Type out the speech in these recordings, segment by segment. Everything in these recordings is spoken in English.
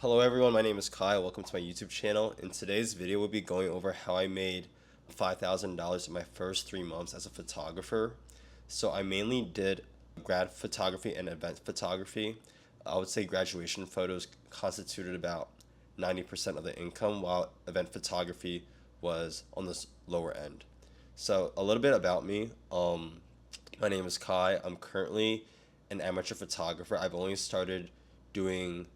Hello everyone, my name is Kyle. Welcome to my YouTube channel. In today's video, we'll be going over how I made $5,000 in my first 3 months as a photographer. So I mainly did grad photography and event photography. I would say graduation photos constituted about 90% of the income, while event photography was on the lower end. So a little bit about me. My name is Kai. I'm currently an amateur photographer. I've only started doing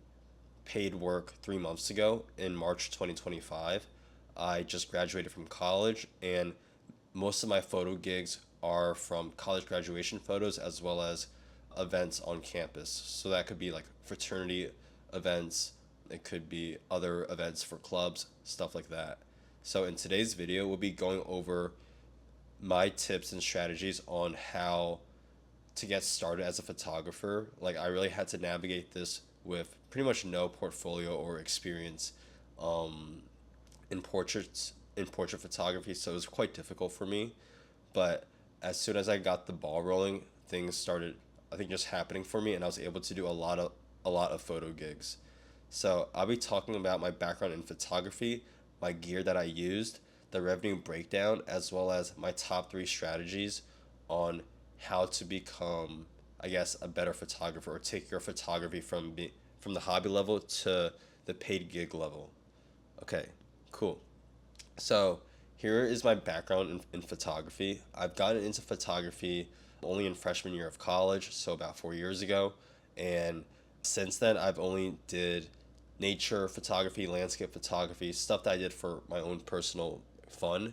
paid work 3 months ago in March 2025. I just graduated from college, and most of my photo gigs are from college graduation photos as well as events on campus. So that could be like fraternity events, it could be other events for clubs, stuff like that. So in today's video, we'll be going over my tips and strategies on how to get started as a photographer. Like, I really had to navigate this with pretty much no portfolio or experience um, in portrait photography, so it was quite difficult for me. But as soon as I got the ball rolling, things started, I think, just happening for me, and I was able to do a lot of photo gigs. So I'll be talking about my background in photography, my gear that I used, the revenue breakdown, as well as my top three strategies on how to become, I guess, a better photographer, or take your photography from the hobby level to the paid gig level. Okay, cool. So here is my background in photography. I've gotten into photography only in freshman year of college, so about 4 years ago, and since then I've only did nature photography, landscape photography, stuff that I did for my own personal fun.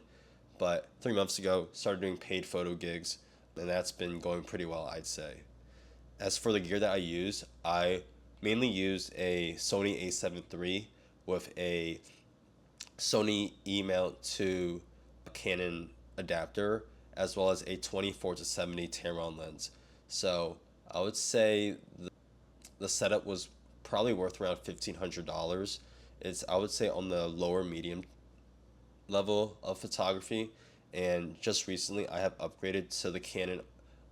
But 3 months ago, started doing paid photo gigs, and that's been going pretty well, I'd say. As for the gear that I use, I mainly use a Sony A7 III with a Sony E mount to a Canon adapter, as well as a 24 to 70 Tamron lens. So I would say the setup was probably worth around $1,500. It's, I would say, on the lower medium level of photography, and just recently I have upgraded to the Canon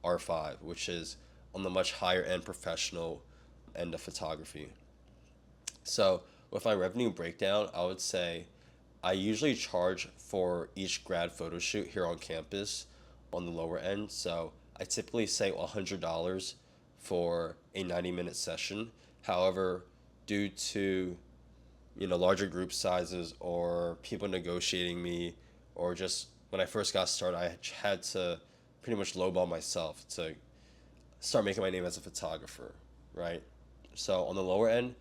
R5, which is on the much higher end professional end of photography. So with my revenue breakdown, I would say I usually charge for each grad photo shoot here on campus on the lower end. So I typically say $100 for a 90-minute session. However, due to larger group sizes or people negotiating me, or just when I first got started, I had to pretty much lowball myself to start making my name as a photographer, right? So on the lower end,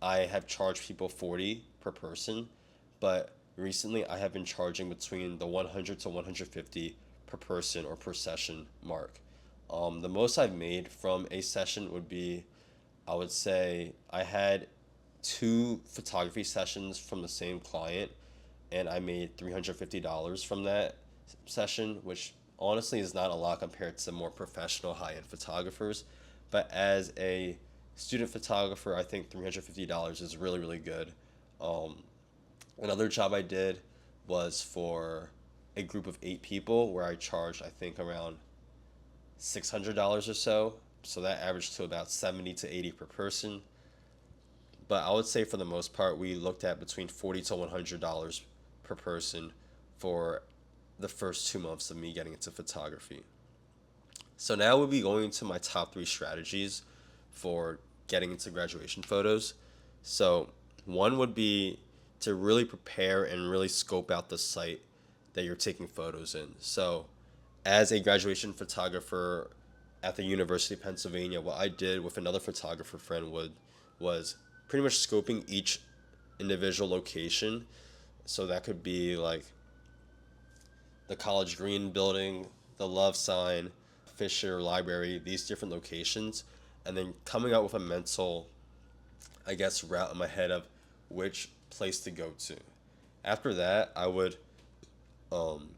I have charged people 40 per person, but recently I have been charging between the 100 to 150 per person or per session mark. The most I've made from a session would be, I would say, I had two photography sessions from the same client, and I made $350 from that session, which honestly is not a lot compared to more professional high end photographers. But as a student photographer, I think $350 is really, really good. Um, Another job I did was for a group of 8 people where I charged, I think, around $600 or so. So that averaged to about 70 to 80 per person. But I would say for the most part, we looked at between 40 to $100 per person for the first 2 months of me getting into photography. So now we'll be going to my top three strategies for getting into graduation photos. So one would be to really prepare and really scope out the site that you're taking photos in. So as a graduation photographer at the University of Pennsylvania, what I did with another photographer friend was pretty much scoping each individual location. So that could be like the College Green building, the Love Sign, Fisher Library, these different locations, and then coming up with a mental, I guess, route in my head of which place to go to. After that, I would um,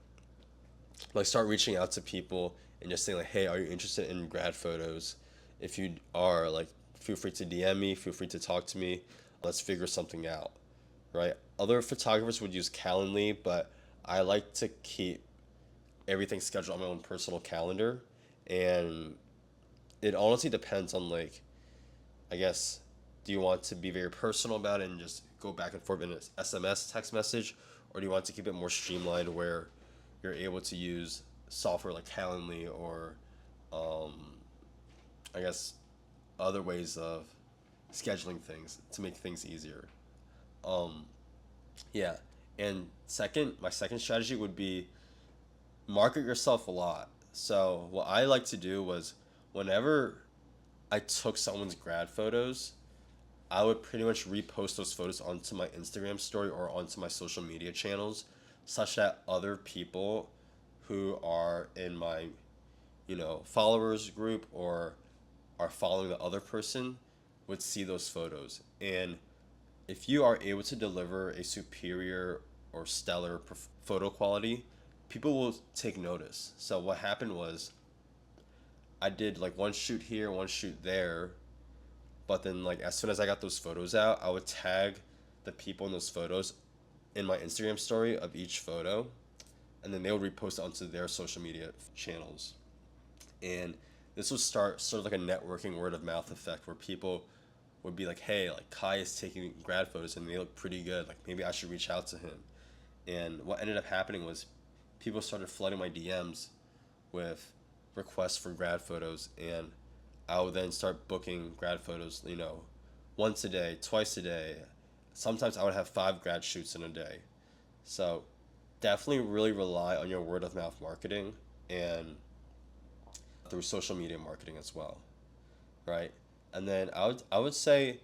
like start reaching out to people and just saying like, hey, are you interested in grad photos? If you are, like, feel free to DM me, feel free to talk to me. Let's figure something out, right? Other photographers would use Calendly, but I like to keep everything scheduled on my own personal calendar, and it honestly depends on, like, I guess, Do you want to be very personal about it and just go back and forth in an SMS text message, or do you want to keep it more streamlined where you're able to use software like Calendly or I guess other ways of scheduling things to make things easier? Um, yeah. And my second strategy would be market yourself a lot. So what I like to do was whenever I took someone's grad photos, I would pretty much repost those photos onto my Instagram story or onto my social media channels, such that other people who are in my, followers group or are following the other person would see those photos. And if you are able to deliver a superior or stellar photo quality, people will take notice. So what happened was I did like one shoot here, one shoot there, but then like as soon as I got those photos out, I would tag the people in those photos in my Instagram story of each photo, and then they would repost it onto their social media channels. And this would start sort of like a networking word of mouth effect where people would be like, hey, like Kai is taking grad photos and they look pretty good. Like maybe I should reach out to him. And what ended up happening was people started flooding my DMs with requests for grad photos, and I would then start booking grad photos, once a day, twice a day. Sometimes I would have 5 grad shoots in a day. So definitely really rely on your word of mouth marketing and through social media marketing as well, right? And then I would say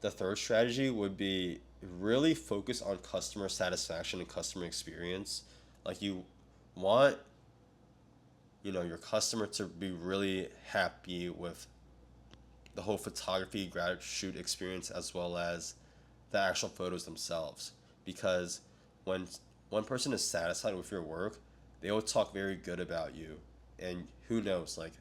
the third strategy would be really focus on customer satisfaction and customer experience. Like you want, your customer to be really happy with the whole photography grad shoot experience as well as the actual photos themselves. Because when one person is satisfied with your work, they will talk very good about you. And who knows, like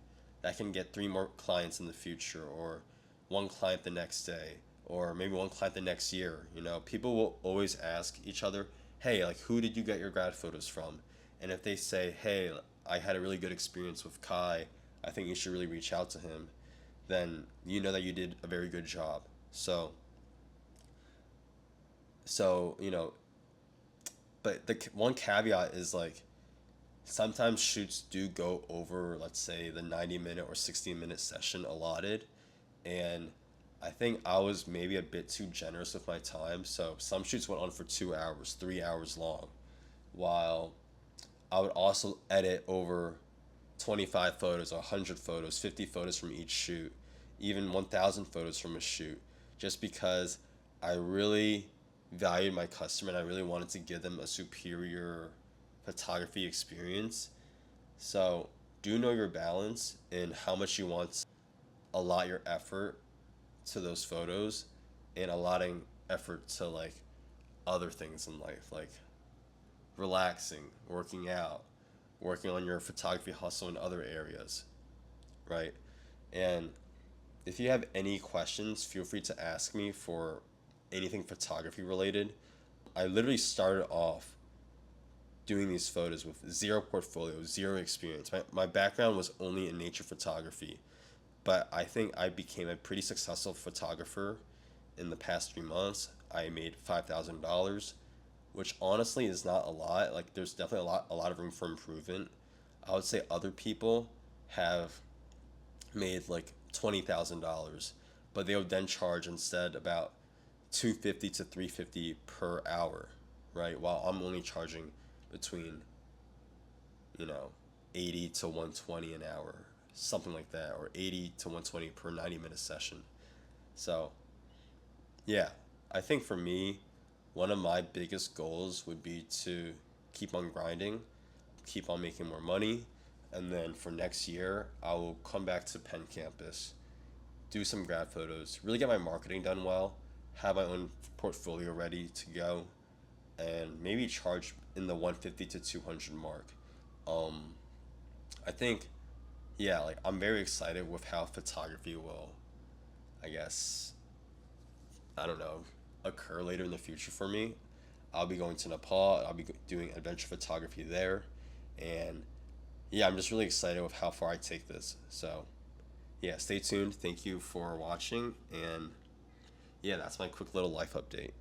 that can get 3 more clients in the future, or 1 client the next day, or maybe 1 client the next year. People will always ask each other, hey, like who did you get your grad photos from? And if they say, hey, I had a really good experience with Kai, I think you should really reach out to him, then you know that you did a very good job. So but the one caveat is like sometimes shoots do go over, let's say, the 90-minute or 60-minute session allotted. And I think I was maybe a bit too generous with my time. So some shoots went on for 2 hours, 3 hours long, while I would also edit over 25 photos, 100 photos, 50 photos from each shoot, even 1,000 photos from a shoot, just because I really valued my customer and I really wanted to give them a superior photography experience. So do know your balance in how much you want to allot your effort to those photos and allotting effort to like other things in life, like relaxing, working out, working on your photography hustle in other areas, right? And if you have any questions, feel free to ask me for anything photography related. I literally started off doing these photos with zero portfolio, zero experience. My background was only in nature photography, but I think I became a pretty successful photographer in the past 3 months. I made $5,000, which honestly is not a lot. Like there's definitely a lot of room for improvement. I would say other people have made like $20,000, but they would then charge instead about 250 to 350 per hour, right? While I'm only charging between, you know, 80 to 120 an hour, something like that, or 80 to 120 per 90-minute session. So, yeah, I think for me, one of my biggest goals would be to keep on grinding, keep on making more money, and then for next year, I will come back to Penn campus, do some grad photos, really get my marketing done well, have my own portfolio ready to go, and maybe charge in the 150 to 200 mark. Um, I think, yeah, like I'm very excited with how photography will, I guess, I don't know, occur later in the future for me. I'll be going to Nepal. I'll be doing adventure photography there, and yeah, I'm just really excited with how far I take this. So, yeah, stay tuned. Thank you for watching, and yeah, that's my quick little life update.